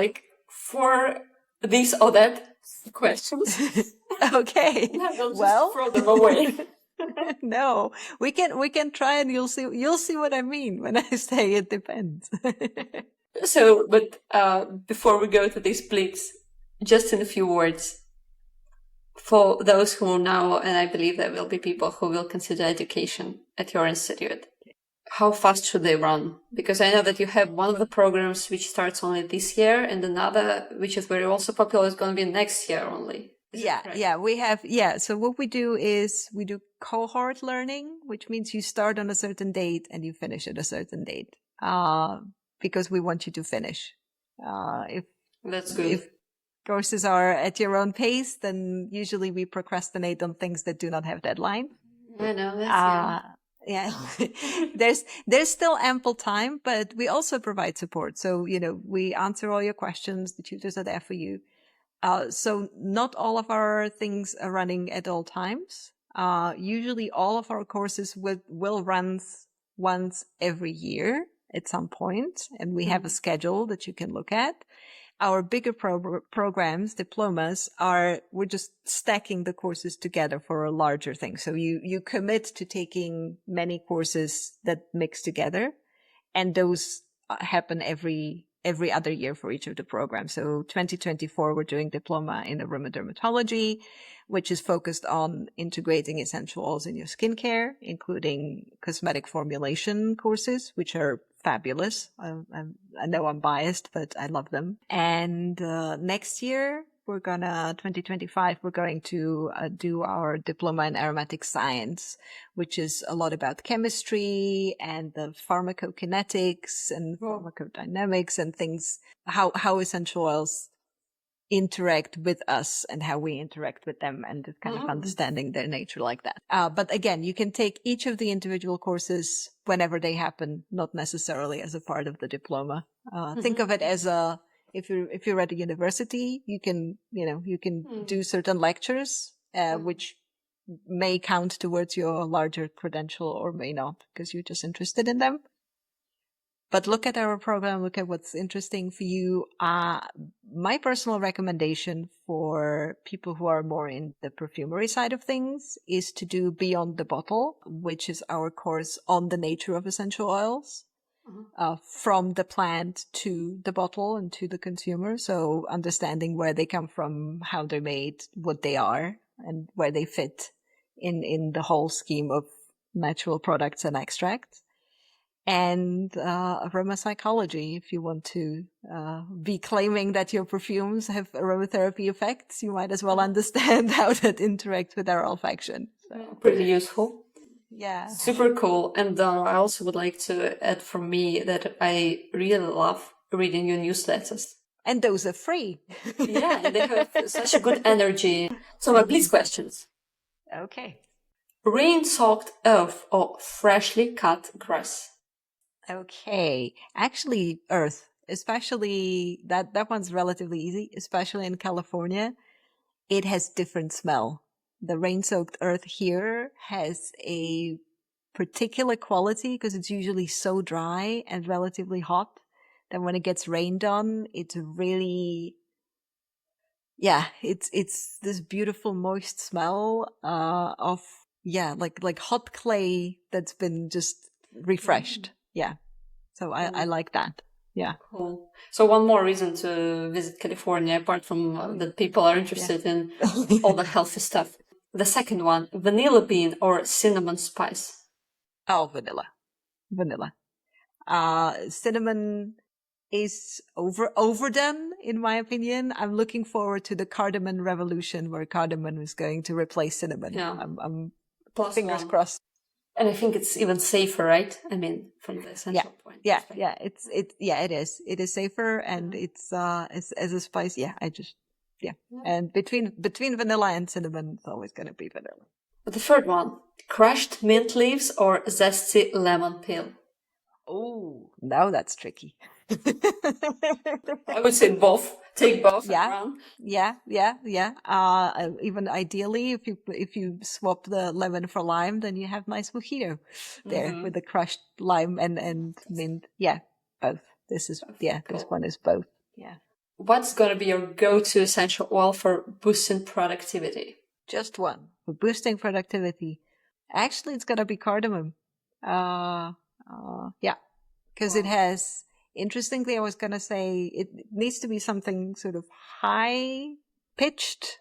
4 this or that questions. Okay. Well, throw them away. No, we can try, and you'll see what I mean when I say it depends. So, but before we go to these Blitz, just in a few words, for those who know, and I believe there will be people who will consider education at your institute, how fast should they run? Because I know that you have one of the programs which starts only this year, and another, which is very also popular, is going to be next year only. We have, so what we do is we do cohort learning, which means you start on a certain date and you finish at a certain date, because we want you to finish. That's good. If courses are at your own pace, then usually we procrastinate on things that do not have deadline. I know, that's Yeah, there's still ample time, but we also provide support. So, we answer all your questions. The tutors are there for you. So not all of our things are running at all times. Usually all of our courses will run once every year at some point, and we have a schedule that you can look at. Our bigger programs, diplomas, we're just stacking the courses together for a larger thing. So you commit to taking many courses that mix together, and those happen every other year for each of the programs. So 2024, we're doing diploma in aromadermatology, which is focused on integrating essential oils in your skincare, including cosmetic formulation courses, which are fabulous. I know I'm biased, but I love them. And next year, 2025, we're going to do our diploma in aromatic science, which is a lot about chemistry and the pharmacokinetics and pharmacodynamics and things, how essential oils interact with us and how we interact with them, and kind of understanding their nature like that. But again, you can take each of the individual courses whenever they happen, not necessarily as a part of the diploma. Think of it as if you're at a university, you can do certain lectures, which may count towards your larger credential or may not, because you're just interested in them. But look at our program, look at what's interesting for you. My personal recommendation for people who are more in the perfumery side of things is to do Beyond the Bottle, which is our course on the nature of essential oils, from the plant to the bottle and to the consumer. So understanding where they come from, how they're made, what they are, and where they fit in the whole scheme of natural products and extracts. And aromapsychology, if you want to be claiming that your perfumes have aromatherapy effects, you might as well understand how that interacts with our olfaction. So. Pretty useful. Yeah. Super cool. And I also would like to add from me that I really love reading your newsletters. And those are free. Yeah, and they have such a good energy. So please questions. Okay. Rain-soaked earth or freshly cut grass? Okay. Actually, earth, especially that one's relatively easy, especially in California. It has different smell. The rain-soaked earth here has a particular quality because it's usually so dry and relatively hot that when it gets rained on, it's really, it's this beautiful moist smell of like hot clay that's been just refreshed. Yeah. So I like that. Yeah. Cool. So one more reason to visit California, apart from that people are interested in all the healthy stuff. The second one, vanilla bean or cinnamon spice? Oh, vanilla. Cinnamon is overdone, in my opinion. I'm looking forward to the cardamom revolution where cardamom is going to replace cinnamon. Yeah. I'm Plus fingers crossed. And I think it's even safer, right? I mean, from the essential point. Yeah. It is. It is safer, and it's as a spice. Yeah, And between vanilla and cinnamon, it's always going to be vanilla. The third one, crushed mint leaves or zesty lemon peel? Oh, now that's tricky. I would say both. Take both. Yeah. Even ideally, if you swap the lemon for lime, then you have nice mojito there with the crushed lime and mint. Yeah, both. This one is both. Yeah. What's gonna be your go-to essential oil for boosting productivity? Just one for boosting productivity. Actually, it's gonna be cardamom. Because it has. Interestingly, I was going to say it needs to be something sort of high pitched.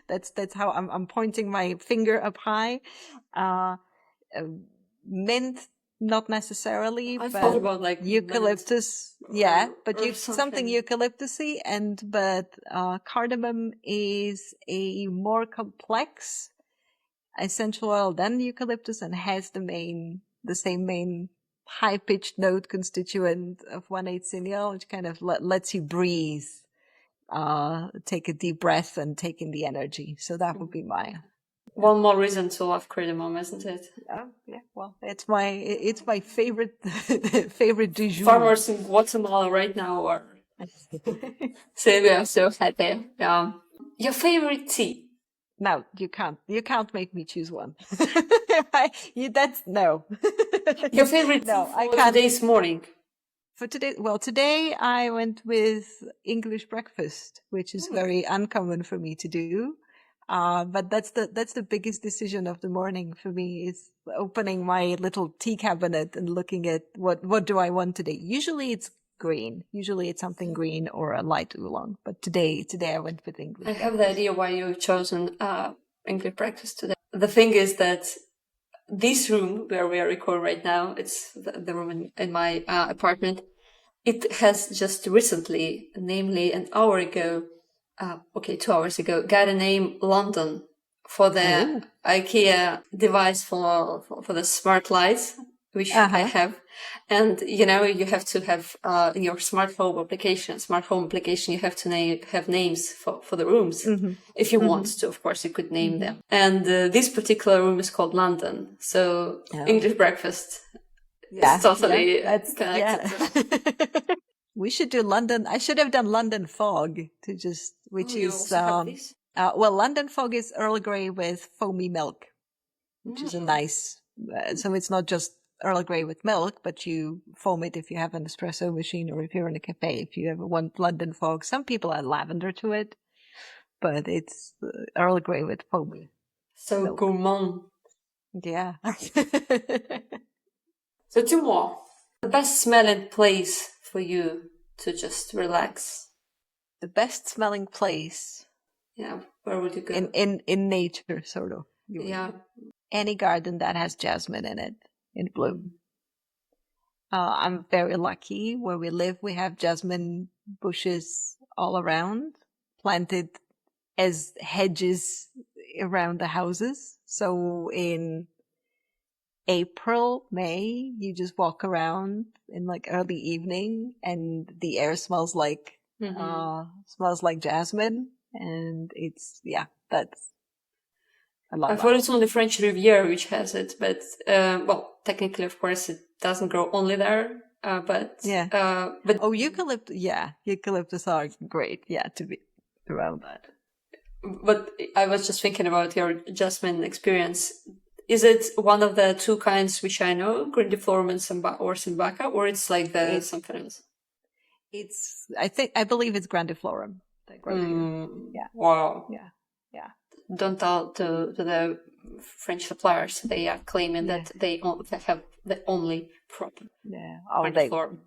That's how I'm pointing my finger up high. Mint, not necessarily, I but thought about like eucalyptus. But something eucalyptusy, but cardamom is a more complex essential oil than eucalyptus and has the same main high-pitched note constituent of 1,8 cineol, which kind of lets you breathe, take a deep breath and take in the energy. So that would be mine. One more reason to love cardamom, isn't it? Yeah. Well, it's my favorite favorite du jour. Farmers in Guatemala right now are so we are so happy. Your favorite tea? No, you can't make me choose one. That's no. Your favorite No, tea I for can't. today's morning? For today, well, today I went with English breakfast, which is very uncommon for me to do. But that's the biggest decision of the morning for me, is opening my little tea cabinet and looking at what do I want today. Usually it's green. Usually it's something green or a light oolong. But today I went with English. I have the idea why you've chosen English breakfast today. The thing is that this room where we are recording right now, it's the room in my apartment. It has just recently, namely an hour ago, 2 hours ago, got a name London for the IKEA device for the smart lights, which I have. And, you have to have in your smart home application, you have to have names for the rooms. Mm-hmm. If you want to, of course, you could name them. And this particular room is called London. So English breakfast. Yeah, it's totally connected. Yeah. We should do London. I should have done London Fog which is, well, London Fog is Earl Grey with foamy milk, which is a nice, so it's not just Earl Grey with milk, but you foam it if you have an espresso machine or if you're in a cafe, if you ever want London Fog. Some people add lavender to it, but it's Earl Grey with foamy. So milk. Gourmand. Yeah. So 2 more. The best smelling place for you to just relax. The best smelling place. Yeah, where would you go? In nature, sort of. Yeah. Any garden that has jasmine in it, in bloom. I'm very lucky. Where we live, we have jasmine bushes all around, planted as hedges around the houses. So in April, May, you just walk around in like early evening and the air smells like jasmine, and that's I love I've heard it's only French Riviera which has it, but technically, of course, it doesn't grow only there. But eucalyptus are great, to be around that. But I was just thinking about your jasmine experience. Is it one of the 2 kinds which I know, grandiflorum or Sambuca, or it's like something else? I believe it's grandiflorum. Yeah. Wow. Yeah. Don't tell to the French suppliers. They are claiming that they have the only proper grandiflorum.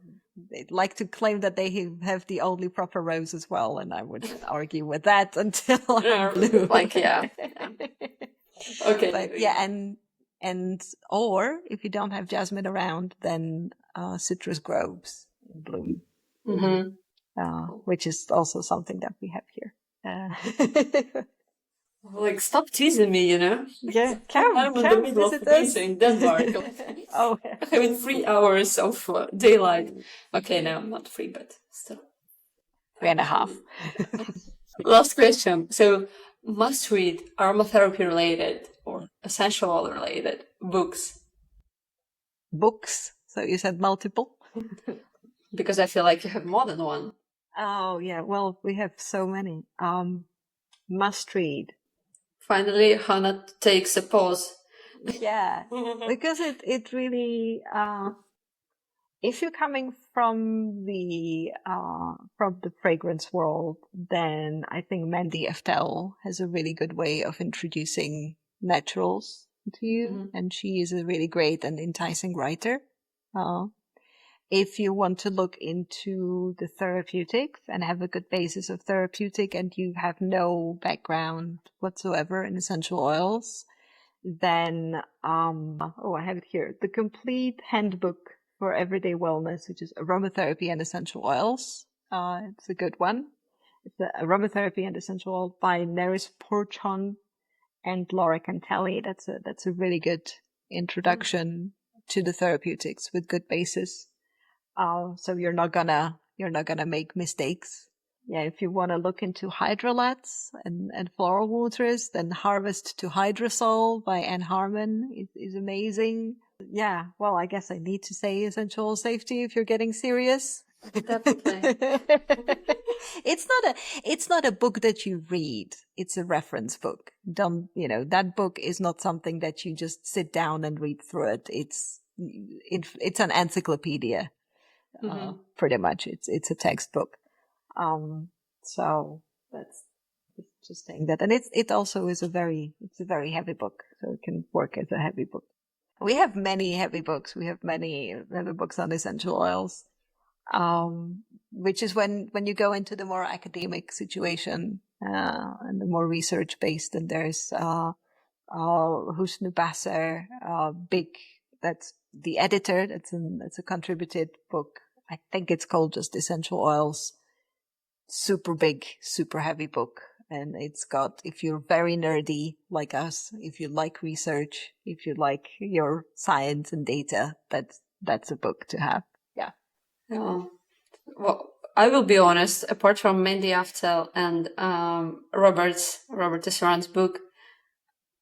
They'd like to claim that they have the only proper rose as well, and I would argue with that until I'm blue. Okay. But or if you don't have jasmine around, then citrus groves in bloom, which is also something that we have here. Stop teasing me, Yeah, I'm in the middle of winter in Denmark. Having 3 hours of daylight. Okay, no, not 3, but still. 3.5. Last question. So, must read aromatherapy related or essential oil related books. Books? So you said multiple? Because I feel like you have more than one. Oh, yeah. Well, we have so many. Must read. Finally, Hana takes a pause. Yeah, because it really, if you're coming from the fragrance world, then I think Mandy Aftel has a really good way of introducing naturals to you, and she is a really great and enticing writer. If you want to look into the therapeutics and have a good basis of therapeutic and you have no background whatsoever in essential oils, then, I have it here. The complete handbook for everyday wellness, which is Aromatherapy and Essential Oils. It's a good one. It's the Aromatherapy and Essential Oil by Nerys, Purchon, and Lora Cantele. That's a really good introduction to the therapeutics with good basis. So you're not gonna make mistakes. if you want to look into hydrolates and floral waters, then Harvest to Hydrosol by Harman is amazing. Yeah, well, I guess I need to say essential oil safety if you're getting serious. Definitely. It's not a book that you read. It's a reference book. That book is not something that you just sit down and read through it. It's an encyclopedia. Pretty much. It's a textbook. So that's just saying that. And it also is it's a very heavy book. So it can work as a heavy book. We have many heavy books. We have many heavy books on essential oils. Which is when you go into the more academic situation, and the more research based, and there's, Husnu Basser, that's the editor. That's a contributed book. I think it's called just Essential Oils. Super big, super heavy book. And it's got, if you're very nerdy like us, if you like research, if you like your science and data, that's a book to have. Yeah. Oh. Well, I will be honest, apart from Mandy, Aftel and Robert Tisserand's book,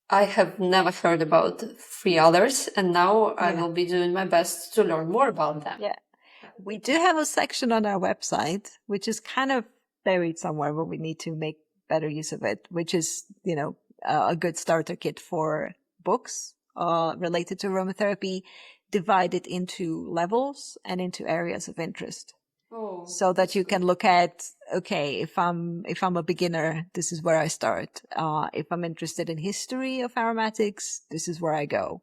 I have never heard about 3 others, and now I will be doing my best to learn more about them. Yeah. We do have a section on our website, which is kind of buried somewhere where we need to make better use of it, which is, a good starter kit for books related to aromatherapy, divided into levels and into areas of interest. Oh, so that you can look at, okay, if I'm a beginner, this is where I start. If I'm interested in history of aromatics, this is where I go.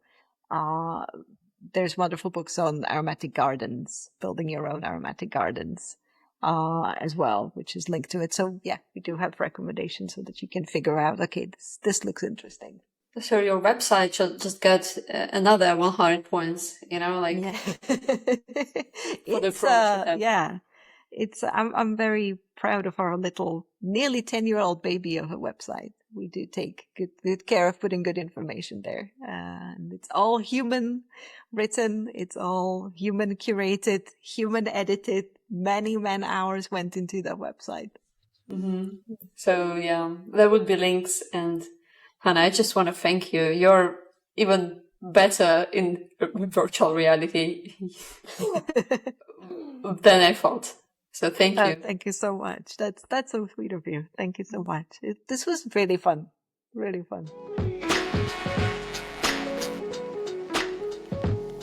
There's wonderful books on aromatic gardens, building your own aromatic gardens, as well, which is linked to it. So yeah, we do have recommendations so that you can figure out, okay, this looks interesting. So your website should just get another 100 points, Yeah. for the approach. Yeah. I'm very proud of our little, nearly 10-year-old baby of a website. We do take good care of putting good information there. And it's all human written. It's all human curated, human edited. Many man hours went into that website. Mm-hmm. So yeah, there would be links. And Hana, I just want to thank you. You're even better in virtual reality than I thought. So thank you. Thank you so much. That's so sweet of you. Thank you so much. This was really fun. Really fun.